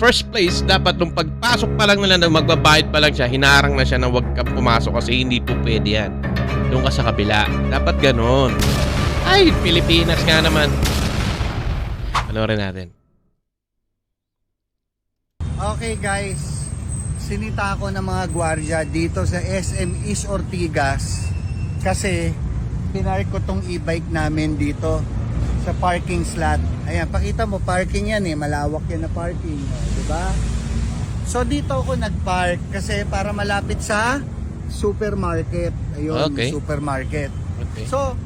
first place, dapat nung pagpasok pa lang nila na magbabayad pa lang siya, hinarang na siya na wag ka pumasok kasi hindi po pwede yan. Doon ka sa kabila. Dapat ganun. Ay, Pilipinas nga naman. Panoorin natin. Okay guys, sinita ako ng mga gwardiya dito sa SM East Ortigas kasi pinark ko tong e-bike namin dito sa parking slot. Ayan, pakita mo, parking yan eh, malawak yan na parking, diba? So dito ako nagpark kasi para malapit sa supermarket. Ayun, Okay. supermarket. Okay. So,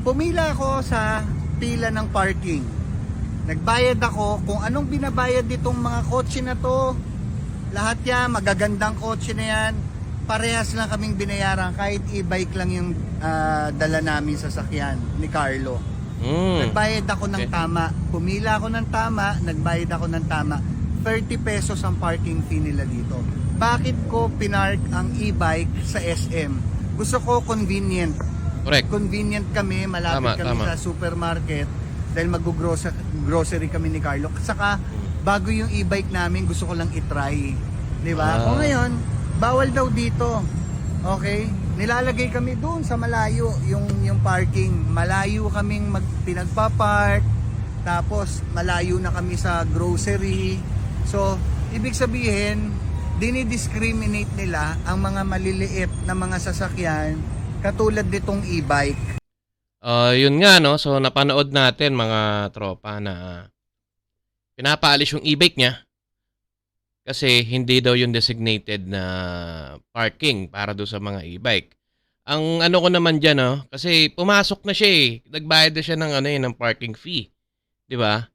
pumila ako sa pila ng parking. Nagbayad ako kung anong binabayad ditong mga kotse na to. Lahat yan, magagandang kotse na yan. Parehas lang kaming binayaran kahit e-bike lang yung dala namin sasakyan ni Carlo. Nagbayad ako ng tama. Pumila ako ng tama, nagbayad ako ng tama. 30 pesos ang parking fee nila dito. Bakit ko pinark ang e-bike sa SM? Gusto ko convenient. Correct. Convenient kami, malapit kami sa supermarket dahil mag-grocery kami ni Carlo. Saka bago yung e-bike namin, gusto ko lang i-try. 'Di ba? O ngayon, bawal daw dito. Okay? Nilalagay kami doon sa malayo yung parking. Malayo kaming pinagpa-park. Tapos malayo na kami sa grocery. So, ibig sabihin, dinidiscriminate nila ang mga maliliit na mga sasakyan katulad nitong e-bike. Yun nga, no? So, napanood natin mga tropa na pinapaalis yung e-bike niya kasi hindi daw yung designated na parking para doon sa mga e-bike. Ang ano ko naman dyan, no? Kasi pumasok na siya eh. Nagbayad na siya ng, ng parking fee. Di ba?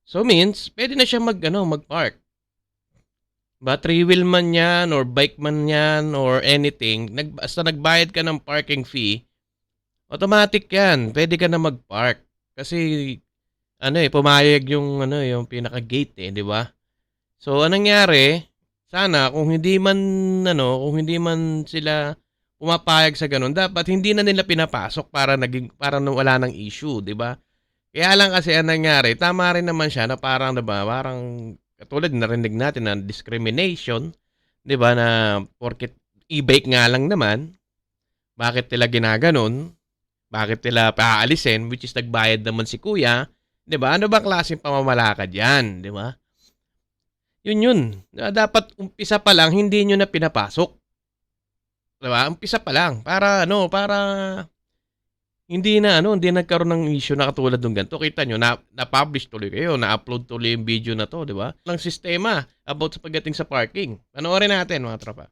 So, means, pwede na siya mag-park. Ba, three-wheel man yan, or bike man yan, or anything. Basta nagbayad ka ng parking fee, automatic yan. Pwede ka na mag-park. Kasi, pumayag yung, yung pinaka-gate eh, di ba? So, anong nangyari? Sana, kung hindi man sila pumapayag sa ganun, dapat hindi na nila pinapasok para wala ng issue, di ba? Kaya lang kasi anong nangyari, tama rin naman siya na parang, di ba, parang, katulad narinig natin na discrimination, di ba, na porket e-bike nga lang naman, bakit nila ginaganon? Bakit nila paalisin, which is nagbayad naman si kuya, 'di ba? Ano bang klaseng pamamalakad 'yan, 'di ba? Yun. Dapat umpisa pa lang hindi niyo na pinapasok. 'Di ba? Umpisa pa lang para hindi nagkaroon ng issue na katulad ng ganito. Kita niyo na-publish tuloy kayo, na-upload tuloy yung video na 'to, 'di ba? Lang sistema about sa pagdating sa parking. Panoorin natin, mga tropa.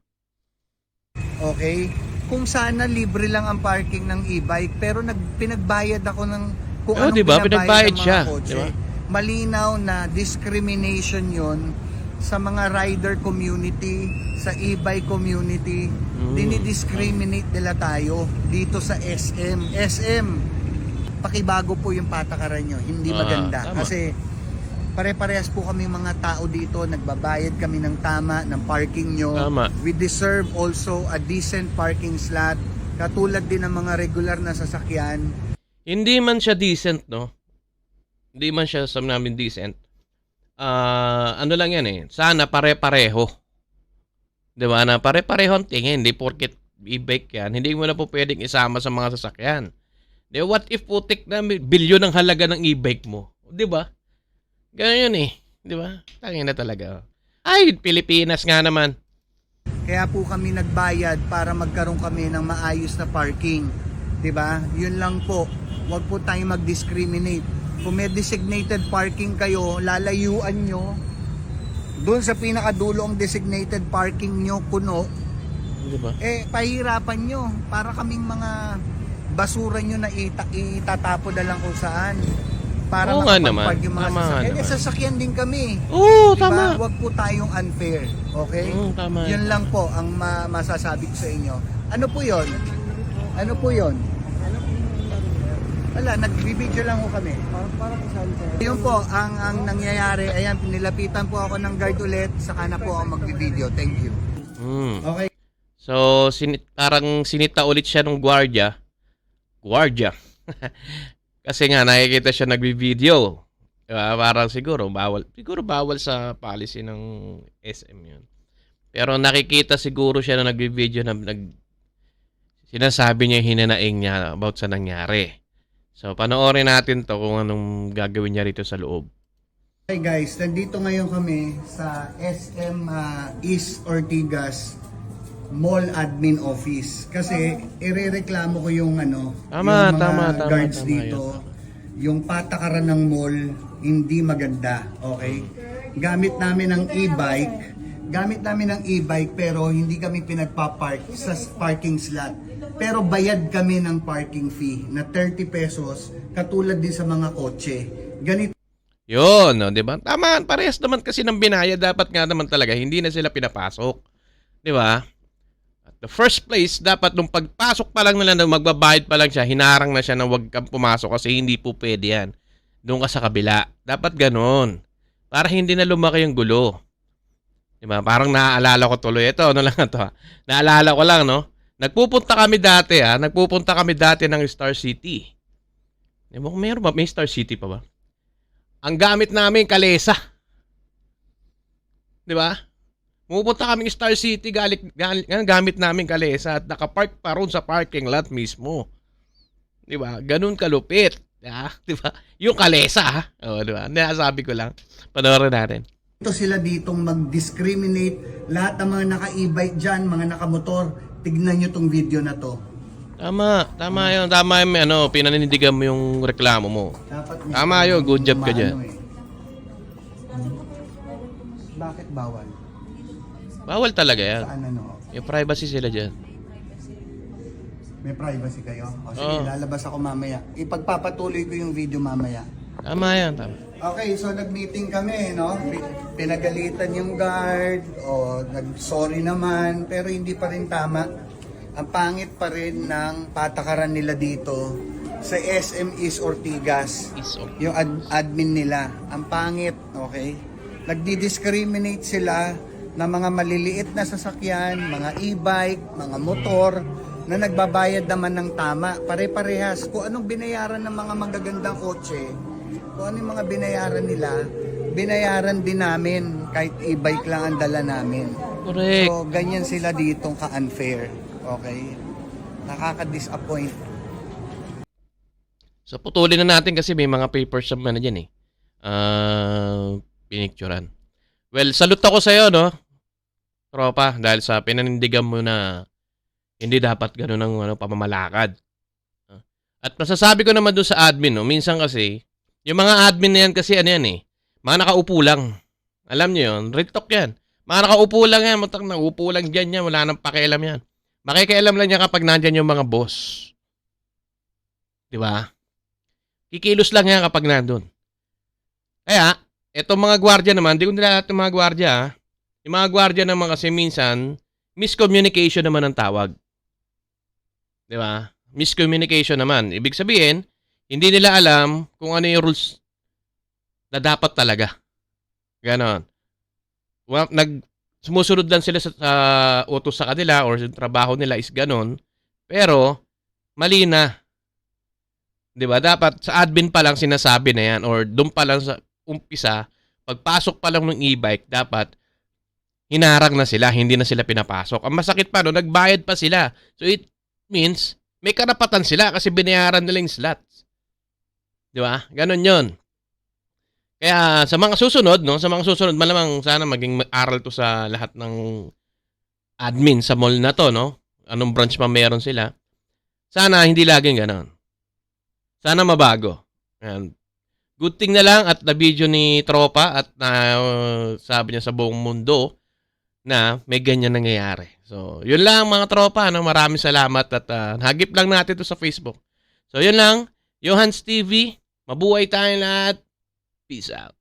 Okay? Kung sana libre lang ang parking ng e-bike pero pinagbayad ako ng kung anong diba? pinagbayad ng mga siya, kotse. diba? Malinaw na discrimination yon sa mga rider community, sa e-bike community. Dinidiscriminate nila tayo dito sa SM. SM, pakibago po yung patakaran nyo. Hindi maganda. Tama. Kasi pare-parehas po kami mga tao dito, nagbabayad kami ng tama ng parking nyo. Tama. We deserve also a decent parking slot, katulad din ng mga regular na sasakyan. Hindi man siya decent, no? Hindi man siya sa namin decent. Ano lang yan eh. Sana pare-pareho. 'Di ba? Na pare-pareho ang tingin. Hindi porket e-bike yan. Hindi mo na po pwedeng isama sa mga sasakyan. Di what if putik na bilyon ang halaga ng e-bike mo? 'Di ba? Ganyan yun eh. Di ba? Tangin na talaga. Ay, Pilipinas nga naman. Kaya po kami nagbayad para magkaroon kami ng maayos na parking. 'Di ba? Yun lang po. Huwag po tayong mag-discriminate. Kung may designated parking kayo, lalayuan nyo. Doon sa pinakadulo ang designated parking nyo, puno. Di ba? Pahirapan nyo. Para kaming mga basura nyo na itatapon na lang kung saan. Para Oo nga makapagpag naman. yung mga Tama nga sasakyan. naman. Sasakyan din kami. Oo, Diba? tama. Huwag po tayong unfair. Okay? Tama. Yun lang po ang masasabi ko sa inyo. Ano po yon? Ano po yon? Wala, nagbibideo lang ko kami. Yun po, ang nangyayari, ayan, pinilapitan po ako ng guard ulit, saka na po ako magbibideo. Thank you. Okay. So, parang sinita ulit siya ng gwardiya. Kasi nga, nakikita siya nagbi-video. Parang siguro bawal sa policy ng SM 'yun. Pero nakikita siguro siya na nagvi-video na sinasabi niya yung hinanaing niya about sa nangyari. So, panoorin natin 'to kung anong gagawin niya rito sa loob. Hi guys, nandito ngayon kami sa SM East Ortigas Mall Admin Office kasi irereklamo ko yung Tama, yung tama, guards tama, dito. Yung patakaran ng mall hindi maganda, okay? Gamit namin ng e-bike pero hindi kami pinagpa-park sa parking slot. Pero bayad kami ng parking fee na 30 pesos katulad din sa mga kotse. Ganito Yun, no, 'di ba? Tama, parehas naman kasi ng binayad, dapat nga naman talaga hindi na sila pinapasok. 'Di ba? At the first place, dapat nung pagpasok pa lang nila, nung magbabayad pa lang siya, hinarang na siya na huwag kang pumasok kasi hindi po pwede yan. Doon ka sa kabila. Dapat ganun. Para hindi na lumaki yung gulo. 'Di ba? Parang naaalala ko tuloy. Ito, ano lang ito. Naalala ko lang, no? Nagpupunta kami dati ng Star City. Di ba, meron ba? May Star City pa ba? Ang gamit namin kalesa. 'Di ba? Pumupunta kaming Star City, gamit namin kalesa at nakapark pa ron sa parking lot mismo. 'Di ba? Ganun kalupit. 'Di ba? Yung kalesa, ha? Oh, 'di ba? Nasabi ko lang. Panoorin natin. sila ditong mag-discriminate lahat ng mga naka-e-bike dyan, mga nakamotor. Tignan nyo tong video na to. Tama yun. Tama yung pinanindigan mo yung reklamo mo. Dapat Tama yun, good job ka dyan. Bakit bawal? Bawal talaga yan. Saan Yung privacy sila dyan. May privacy kayo? O sige, Oo. lalabas ako mamaya. Ipagpapatuloy ko yung video mamaya. Tama yan, tama. Okay, so nag-meeting kami, no? Pinagalitan yung guard, o nag-sorry naman, pero hindi pa rin tama. Ang pangit pa rin ng patakaran nila dito sa SM East Ortigas. Yung admin nila. Ang pangit, okay? Nagdi-discriminate sila ng mga maliliit na sasakyan, mga e-bike, mga motor, na nagbabayad naman ng tama. Pare-parehas. Kung anong binayaran ng mga magagandang kotse, kung ano yung mga binayaran nila, binayaran din namin kahit e-bike lang ang dala namin. Correct. So, ganyan sila ditong ka-unfair. Okay? Nakaka-disappoint. So, putulin na natin kasi may mga papers naman na dyan eh. Pinicturan. Well, salute ako sa'yo, no? Tropa, dahil sa pinanindigan mo na hindi dapat ganun ang pamamalakad. At masasabi ko naman doon sa admin, no? Minsan kasi, yung mga admin na yan kasi mga nakaupo lang. Alam nyo yun, real talk yan. Mga nakaupo lang yan, naupo lang dyan yan, wala nang pakialam yan. Makikialam lang niya kapag nandyan yung mga boss. Di ba? Kikilos lang yan kapag nandun. Kaya, etong mga gwardiya naman, di ko nila lahat ng mga gwardiya, ha? Yung mga gwardiya naman kasi minsan, miscommunication naman ang tawag. Di ba? Miscommunication naman. Ibig sabihin, hindi nila alam kung ano yung rules na dapat talaga. Ganon. Sumusunod lang sila sa utos sa kanila or sa trabaho nila is ganon. Pero, mali na. Di ba? Dapat sa admin pa lang sinasabi na yan or doon pa lang sa umpisa, pagpasok pa lang ng e-bike, dapat hinarang na sila, hindi na sila pinapasok. Ang masakit pa, nagbayad pa sila. So it means, may karapatan sila kasi binayaran nila yung slots. Di ba? Ganon yun. Kaya sa mga susunod, malamang sana maging aral to sa lahat ng admin sa mall na to, no? Anong branch pa meron sila. Sana hindi laging ganon. Sana mabago. And good thing na lang at na-video ni Tropa at sabi niya sa buong mundo na may ganyan nangyayari. So, yun lang mga tropa. Maraming salamat at hagip lang natin to sa Facebook. So, yun lang. Johans TV. Mabuhay tayong lahat. Peace out.